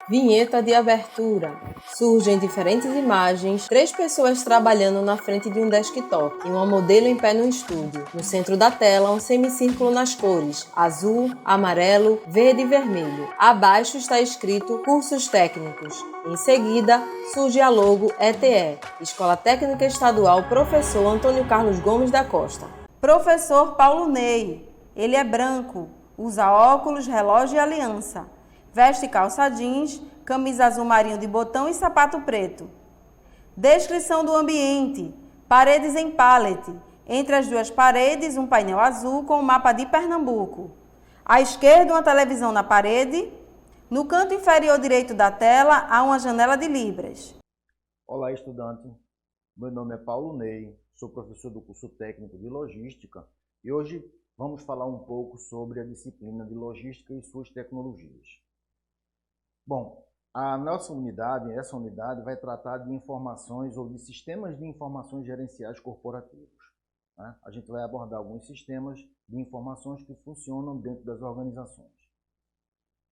Vinheta de abertura. Surgem diferentes imagens, 3 pessoas trabalhando na frente de um desktop e uma modelo em pé no estúdio. No centro da tela, um semicírculo nas cores azul, amarelo, verde e vermelho. Abaixo está escrito Cursos Técnicos. Em seguida, surge a logo ETE, Escola Técnica Estadual Professor Antônio Carlos Gomes da Costa. Professor Paulo Ney. Ele é branco, usa óculos, relógio e aliança. Veste calça jeans, camisa azul marinho de botão e sapato preto. Descrição do ambiente. Paredes em pallet. Entre as duas paredes, um painel azul com o mapa de Pernambuco. À esquerda, uma televisão na parede. No canto inferior direito da tela, há uma janela de libras. Olá, estudante. Meu nome é Paulo Ney, sou professor do curso técnico de logística e hoje vamos falar um pouco sobre a disciplina de logística e suas tecnologias. Bom, a nossa unidade, essa unidade vai tratar de informações ou de sistemas de informações gerenciais corporativos. Né? A gente vai abordar alguns sistemas de informações que funcionam dentro das organizações.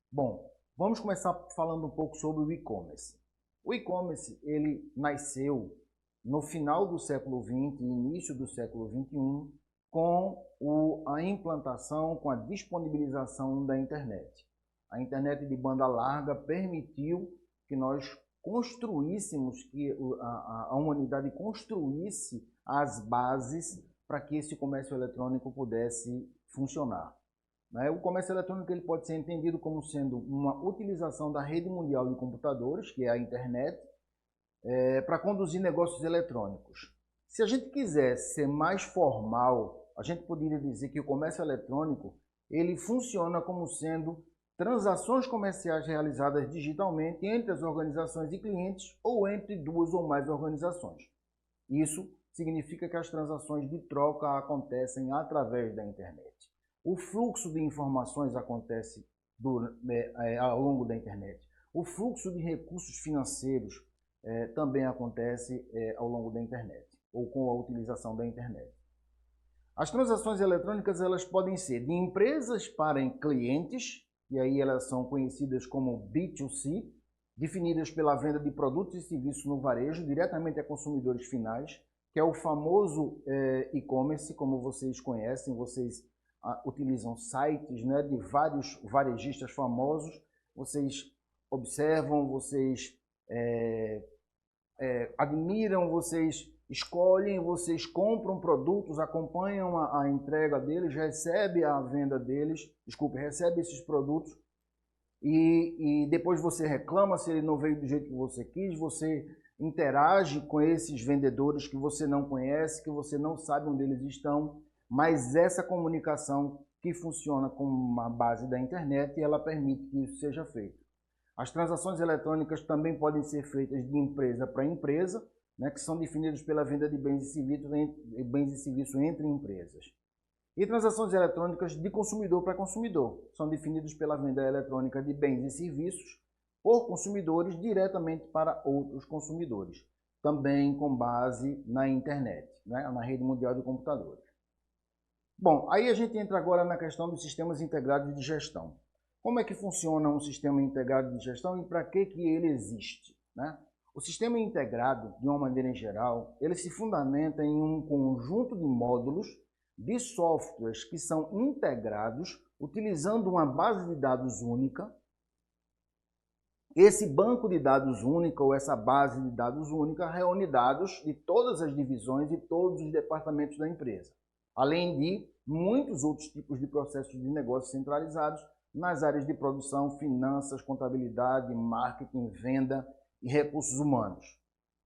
Bom, vamos começar falando um pouco sobre o e-commerce. O e-commerce, ele nasceu no final do século XX e início do século XXI com a implantação, com a disponibilização da internet. A internet de banda larga permitiu que nós construíssemos, que a humanidade construísse as bases para que esse comércio eletrônico pudesse funcionar. O comércio eletrônico ele pode ser entendido como sendo uma utilização da rede mundial de computadores, que é a internet, para conduzir negócios eletrônicos. Se a gente quisesse ser mais formal, a gente poderia dizer que o comércio eletrônico ele funciona como sendo transações comerciais realizadas digitalmente entre as organizações e clientes ou entre duas ou mais organizações. Isso significa que as transações de troca acontecem através da internet. O fluxo de informações acontece ao longo da internet. O fluxo de recursos financeiros também acontece ao longo da internet, ou com a utilização da internet. As transações eletrônicas elas podem ser de empresas para clientes, e aí elas são conhecidas como B2C, definidas pela venda de produtos e serviços no varejo, diretamente a consumidores finais, que é o famoso e-commerce, como vocês conhecem, vocês utilizam sites, né, de vários varejistas famosos, vocês observam, vocês admiram, vocês escolhem, vocês compram produtos, acompanham a entrega deles, recebe a venda deles, recebe esses produtos e depois você reclama se ele não veio do jeito que você quis, você interage com esses vendedores que você não conhece, que você não sabe onde eles estão, mas essa comunicação que funciona como uma base da internet, ela permite que isso seja feito. As transações eletrônicas também podem ser feitas de empresa para empresa, né, que são definidas pela venda de bens e serviços entre empresas. E transações eletrônicas de consumidor para consumidor, são definidas pela venda eletrônica de bens e serviços por consumidores diretamente para outros consumidores, também com base na internet, né, na rede mundial de computadores. Bom, aí a gente entra agora na questão dos sistemas integrados de gestão. Como é que funciona um sistema integrado de gestão e para que ele existe, né? O sistema integrado, de uma maneira em geral, ele se fundamenta em um conjunto de módulos de softwares que são integrados utilizando uma base de dados única. Esse banco de dados única ou essa base de dados única reúne dados de todas as divisões e todos os departamentos da empresa, além de muitos outros tipos de processos de negócio centralizados nas áreas de produção, finanças, contabilidade, marketing, venda e recursos humanos.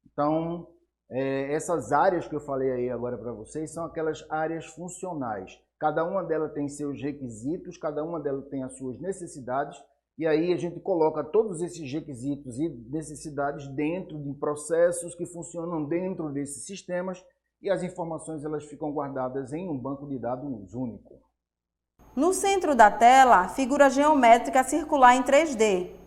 Então, essas áreas que eu falei aí agora para vocês são aquelas áreas funcionais. Cada uma delas tem seus requisitos, cada uma delas tem as suas necessidades, e aí a gente coloca todos esses requisitos e necessidades dentro de processos que funcionam dentro desses sistemas, e as informações elas ficam guardadas em um banco de dados único. No centro da tela, figura geométrica circular em 3D.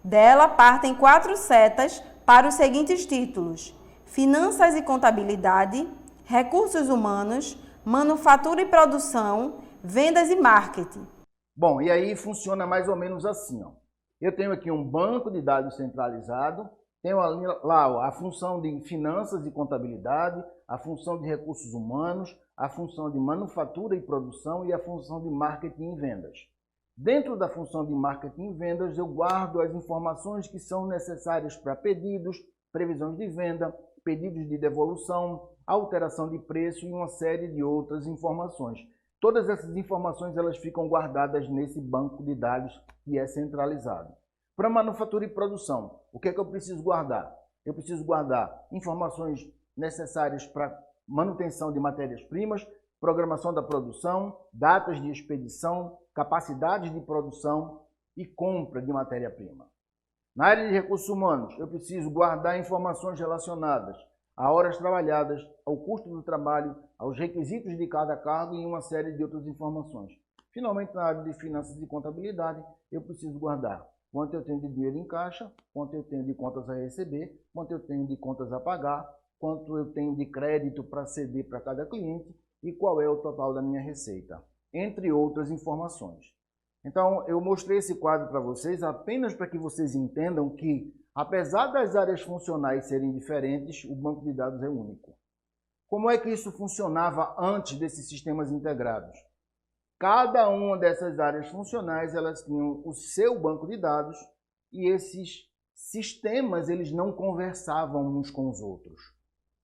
Dela partem 4 setas para os seguintes títulos: Finanças e Contabilidade, Recursos Humanos, Manufatura e Produção, Vendas e Marketing. Bom, e aí funciona mais ou menos assim, ó. Eu tenho aqui um banco de dados centralizado, tenho lá a função de finanças e contabilidade, a função de recursos humanos, a função de manufatura e produção e a função de marketing e vendas. Dentro da função de marketing e vendas, eu guardo as informações que são necessárias para pedidos, previsões de venda, pedidos de devolução, alteração de preço e uma série de outras informações. Todas essas informações elas ficam guardadas nesse banco de dados que é centralizado. Para manufatura e produção, o que é que eu preciso guardar? Eu preciso guardar informações necessárias para manutenção de matérias-primas, programação da produção, datas de expedição, capacidades de produção e compra de matéria-prima. Na área de recursos humanos, eu preciso guardar informações relacionadas a horas trabalhadas, ao custo do trabalho, aos requisitos de cada cargo e uma série de outras informações. Finalmente, na área de finanças e contabilidade, eu preciso guardar quanto eu tenho de dinheiro em caixa, quanto eu tenho de contas a receber, quanto eu tenho de contas a pagar, quanto eu tenho de crédito para ceder para cada cliente e qual é o total da minha receita, entre outras informações. Então, eu mostrei esse quadro para vocês apenas para que vocês entendam que, apesar das áreas funcionais serem diferentes, o banco de dados é único. Como é que isso funcionava antes desses sistemas integrados? Cada uma dessas áreas funcionais, elas tinham o seu banco de dados e esses sistemas, eles não conversavam uns com os outros.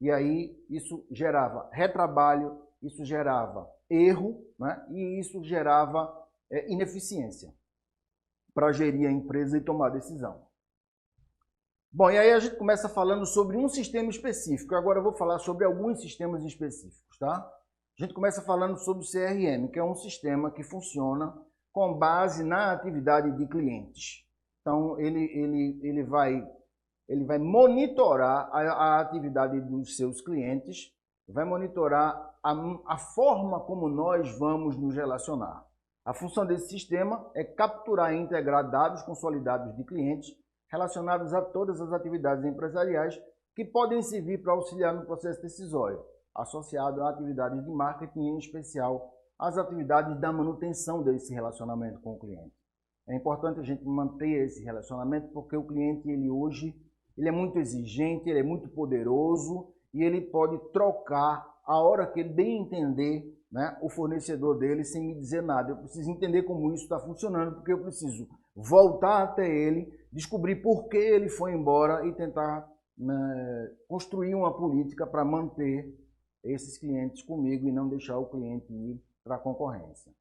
E aí, isso gerava retrabalho, isso gerava erro, né? E isso gerava ineficiência para gerir a empresa e tomar decisão. Bom, e aí a gente começa falando sobre um sistema específico. Agora eu vou falar sobre alguns sistemas específicos, tá? A gente começa falando sobre o CRM, que é um sistema que funciona com base na atividade de clientes. Então, ele vai monitorar a atividade dos seus clientes, vai monitorar a forma como nós vamos nos relacionar. A função desse sistema é capturar e integrar dados consolidados de clientes relacionados a todas as atividades empresariais que podem servir para auxiliar no processo decisório, associado a atividades de marketing, em especial as atividades da manutenção desse relacionamento com o cliente. É importante a gente manter esse relacionamento porque o cliente hoje é muito exigente, ele é muito poderoso e ele pode trocar a hora que ele bem entender, né, o fornecedor dele sem me dizer nada. Eu preciso entender como isso está funcionando, porque eu preciso voltar até ele, descobrir por que ele foi embora e tentar construir uma política para manter esses clientes comigo e não deixar o cliente ir para a concorrência.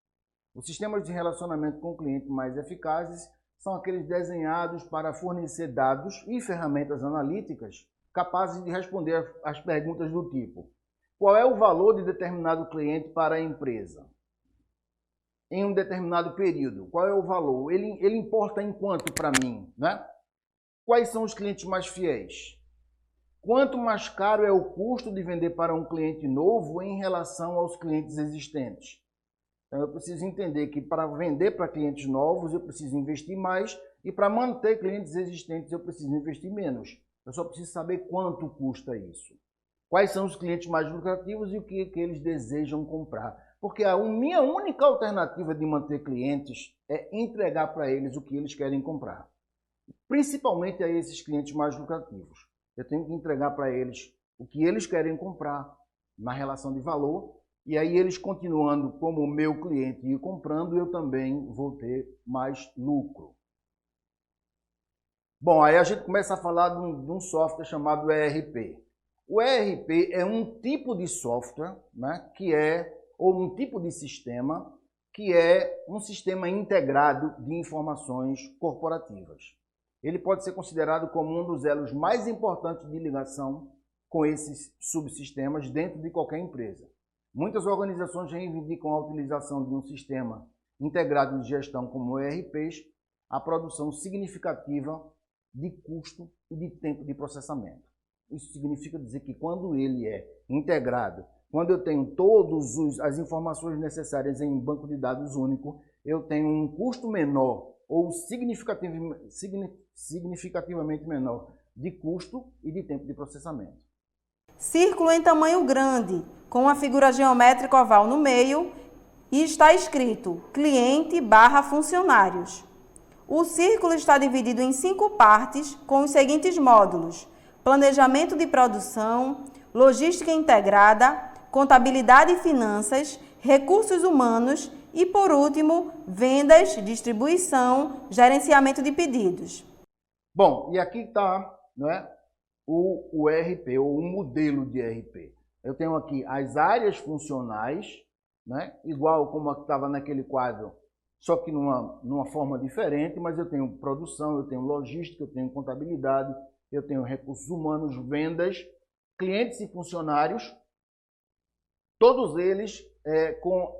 Os sistemas de relacionamento com o cliente mais eficazes são aqueles desenhados para fornecer dados e ferramentas analíticas capazes de responder às perguntas do tipo: qual é o valor de determinado cliente para a empresa? Em um determinado período, qual é o valor? Ele importa em quanto para mim, né? Quais são os clientes mais fiéis? Quanto mais caro é o custo de vender para um cliente novo em relação aos clientes existentes? Então, eu preciso entender que para vender para clientes novos, eu preciso investir mais e para manter clientes existentes, eu preciso investir menos. Eu só preciso saber quanto custa isso. Quais são os clientes mais lucrativos e o que eles desejam comprar. Porque a minha única alternativa de manter clientes é entregar para eles o que eles querem comprar. Principalmente a esses clientes mais lucrativos. Eu tenho que entregar para eles o que eles querem comprar na relação de valor. E aí eles continuando como o meu cliente e comprando, eu também vou ter mais lucro. Bom, aí a gente começa a falar de um software chamado ERP. O ERP é um tipo de software, né, ou um tipo de sistema, que é um sistema integrado de informações corporativas. Ele pode ser considerado como um dos elos mais importantes de ligação com esses subsistemas dentro de qualquer empresa. Muitas organizações reivindicam a utilização de um sistema integrado de gestão como ERPs, a produção significativa de custo e de tempo de processamento. Isso significa dizer que quando ele é integrado, quando eu tenho todas as informações necessárias em um banco de dados único, eu tenho um custo menor ou significativamente menor de custo e de tempo de processamento. Círculo em tamanho grande, com uma figura geométrica oval no meio e está escrito cliente/funcionários. O círculo está dividido em 5 partes com os seguintes módulos: planejamento de produção, logística integrada, contabilidade e finanças, recursos humanos e, por último, vendas, distribuição, gerenciamento de pedidos. Bom, e aqui está, não é, o ERP, ou um modelo de ERP. Eu tenho aqui as áreas funcionais, né, igual como estava naquele quadro, só que numa forma diferente, mas eu tenho produção, eu tenho logística, eu tenho contabilidade, eu tenho recursos humanos, vendas, clientes e funcionários, todos eles com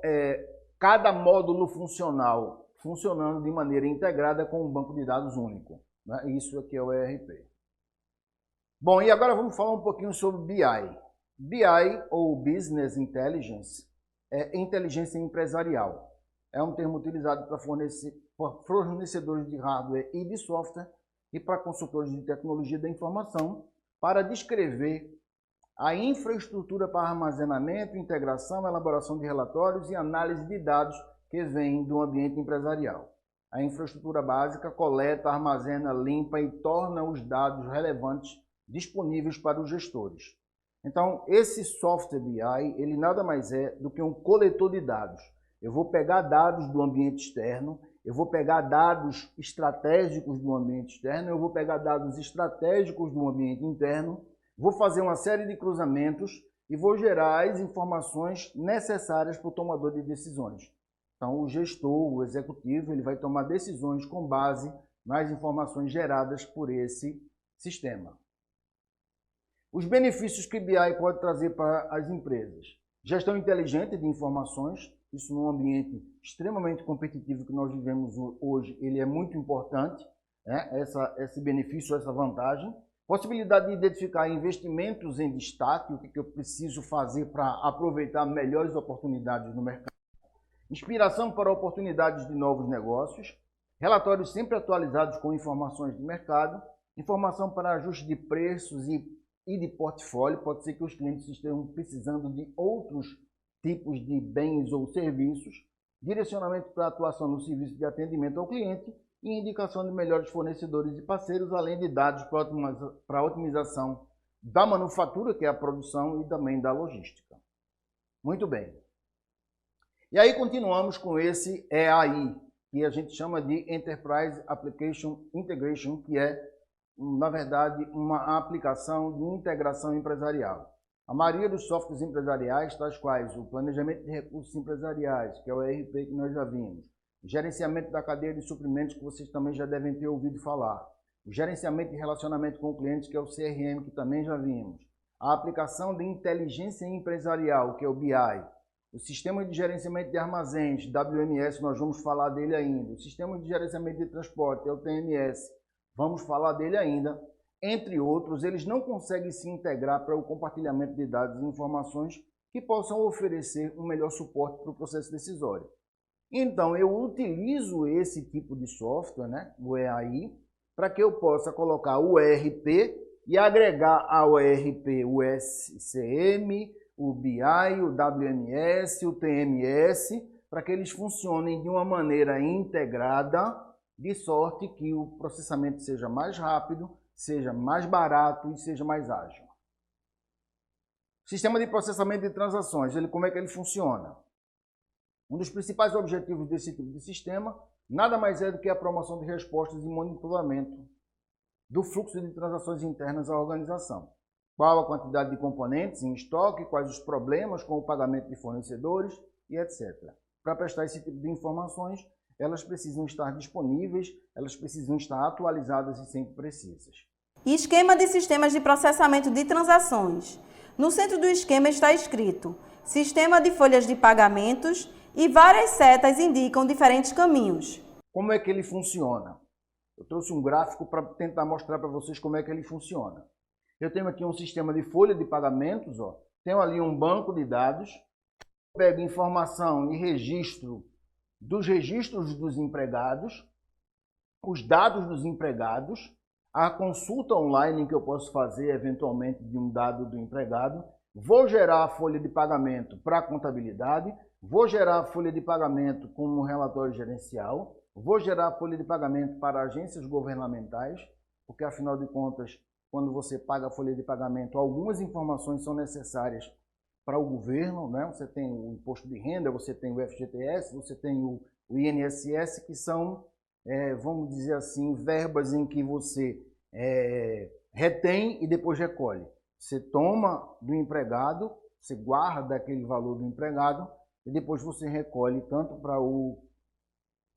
cada módulo funcional funcionando de maneira integrada com um banco de dados único. Né? Isso aqui é o ERP. Bom, e agora vamos falar um pouquinho sobre BI. BI, ou Business Intelligence, é inteligência empresarial. É um termo utilizado para fornecedores de hardware e de software e para consultores de tecnologia da informação para descrever a infraestrutura para armazenamento, integração, elaboração de relatórios e análise de dados que vêm do ambiente empresarial. A infraestrutura básica coleta, armazena, limpa e torna os dados relevantes disponíveis para os gestores. Então, esse software BI, ele nada mais é do que um coletor de dados. Eu vou pegar dados do ambiente externo, eu vou pegar dados estratégicos do ambiente externo, eu vou pegar dados estratégicos do ambiente interno, vou fazer uma série de cruzamentos e vou gerar as informações necessárias para o tomador de decisões. Então, o gestor, o executivo, ele vai tomar decisões com base nas informações geradas por esse sistema. Os benefícios que BI pode trazer para as empresas. Gestão inteligente de informações, isso num ambiente extremamente competitivo que nós vivemos hoje, ele é muito importante, né? Esse benefício, essa vantagem. Possibilidade de identificar investimentos em destaque, o que eu preciso fazer para aproveitar melhores oportunidades no mercado. Inspiração para oportunidades de novos negócios. Relatórios sempre atualizados com informações de mercado. Informação para ajuste de preços e de portfólio. Pode ser que os clientes estejam precisando de outros tipos de bens ou serviços. Direcionamento para atuação no serviço de atendimento ao cliente. E indicação de melhores fornecedores e parceiros, além de dados para otimização da manufatura, que é a produção, e também da logística. Muito bem. E aí continuamos com esse EAI, que a gente chama de Enterprise Application Integration, que é, na verdade, uma aplicação de integração empresarial. A maioria dos softwares empresariais, tais quais o planejamento de recursos empresariais, que é o ERP que nós já vimos, o gerenciamento da cadeia de suprimentos, que vocês também já devem ter ouvido falar. O gerenciamento de relacionamento com clientes, que é o CRM, que também já vimos. A aplicação de inteligência empresarial, que é o BI. O sistema de gerenciamento de armazéns, WMS, nós vamos falar dele ainda. O sistema de gerenciamento de transporte, é o TMS, vamos falar dele ainda. Entre outros, eles não conseguem se integrar para o compartilhamento de dados e informações que possam oferecer um melhor suporte para o processo decisório. Então, eu utilizo esse tipo de software, né, o EAI, para que eu possa colocar o ERP e agregar ao ERP o SCM, o BI, o WMS, o TMS, para que eles funcionem de uma maneira integrada, de sorte que o processamento seja mais rápido, seja mais barato e seja mais ágil. Sistema de processamento de transações, como é que ele funciona? Um dos principais objetivos desse tipo de sistema nada mais é do que a promoção de respostas e monitoramento do fluxo de transações internas à organização. Qual a quantidade de componentes em estoque, quais os problemas com o pagamento de fornecedores e etc. Para prestar esse tipo de informações, elas precisam estar disponíveis, elas precisam estar atualizadas e sempre precisas. Esquema de sistemas de processamento de transações. No centro do esquema está escrito Sistema de folhas de pagamentos e várias setas indicam diferentes caminhos. Como é que ele funciona? Eu trouxe um gráfico para tentar mostrar para vocês como é que ele funciona. Eu tenho aqui um sistema de folha de pagamentos, ó. Tenho ali um banco de dados, pego informação e registro dos registros dos empregados, os dados dos empregados, a consulta online que eu posso fazer eventualmente de um dado do empregado, vou gerar a folha de pagamento para a contabilidade, vou gerar a folha de pagamento como um relatório gerencial Vou gerar folha de pagamento para agências governamentais, porque afinal de contas, quando você paga a folha de pagamento, algumas informações são necessárias para o governo, né? Você tem o imposto de renda, você tem o FGTS, você tem o INSS, que são, vamos dizer assim, verbas em que você retém e depois recolhe. Você toma do empregado, você guarda aquele valor do empregado e depois você recolhe tanto para o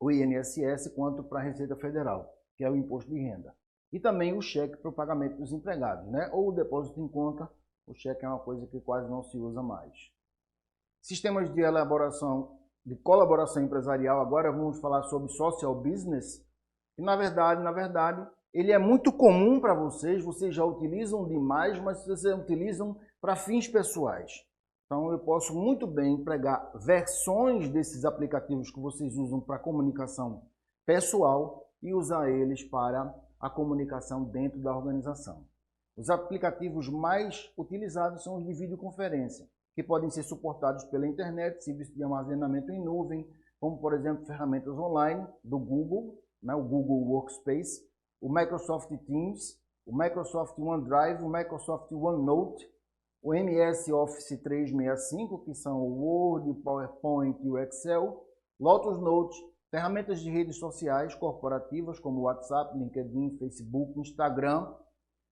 INSS quanto para a Receita Federal, que é o imposto de renda. E também o cheque para o pagamento dos empregados, né? Ou o depósito em conta, o cheque é uma coisa que quase não se usa mais. Sistemas de colaboração empresarial, agora vamos falar sobre social business, que na verdade, ele é muito comum para vocês já utilizam demais, mas vocês utilizam para fins pessoais. Então eu posso muito bem empregar versões desses aplicativos que vocês usam para comunicação pessoal e usar eles para a comunicação dentro da organização. Os aplicativos mais utilizados são os de videoconferência, que podem ser suportados pela internet, serviços de armazenamento em nuvem, como por exemplo ferramentas online do Google, né, o Google Workspace, o Microsoft Teams, o Microsoft OneDrive, o Microsoft OneNote, o MS Office 365, que são o Word, o PowerPoint e o Excel, Lotus Note, ferramentas de redes sociais corporativas como WhatsApp, LinkedIn, Facebook, Instagram,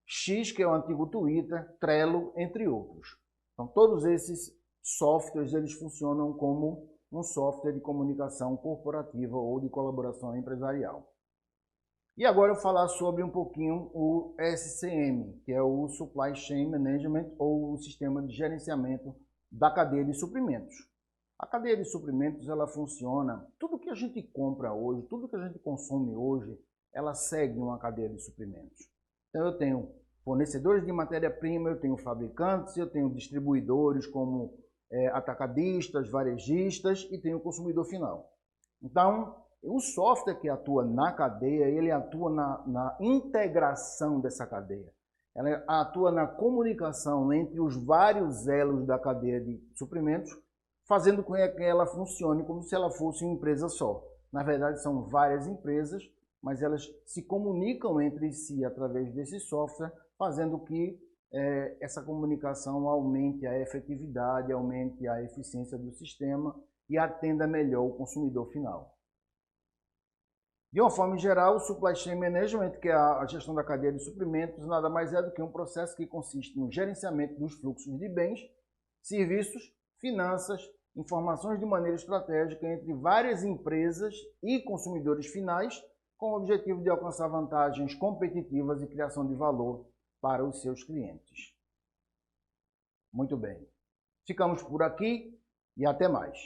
X, que é o antigo Twitter, Trello, entre outros. Então, todos esses softwares eles funcionam como um software de comunicação corporativa ou de colaboração empresarial. E agora eu vou falar sobre um pouquinho o SCM, que é o Supply Chain Management ou o Sistema de Gerenciamento da Cadeia de Suprimentos. A cadeia de suprimentos ela funciona, tudo que a gente compra hoje, tudo que a gente consome hoje, ela segue uma cadeia de suprimentos. Então eu tenho fornecedores de matéria-prima, eu tenho fabricantes, eu tenho distribuidores como atacadistas, varejistas e tenho o consumidor final. Então, o software que atua na cadeia, ele atua na integração dessa cadeia. Ela atua na comunicação entre os vários elos da cadeia de suprimentos, fazendo com que ela funcione como se ela fosse uma empresa só. Na verdade, são várias empresas, mas elas se comunicam entre si através desse software, fazendo que essa comunicação aumente a efetividade, aumente a eficiência do sistema e atenda melhor o consumidor final. De uma forma geral, o Supply Chain Management, que é a gestão da cadeia de suprimentos, nada mais é do que um processo que consiste no gerenciamento dos fluxos de bens, serviços, finanças, informações de maneira estratégica entre várias empresas e consumidores finais, com o objetivo de alcançar vantagens competitivas e criação de valor para os seus clientes. Muito bem. Ficamos por aqui e até mais.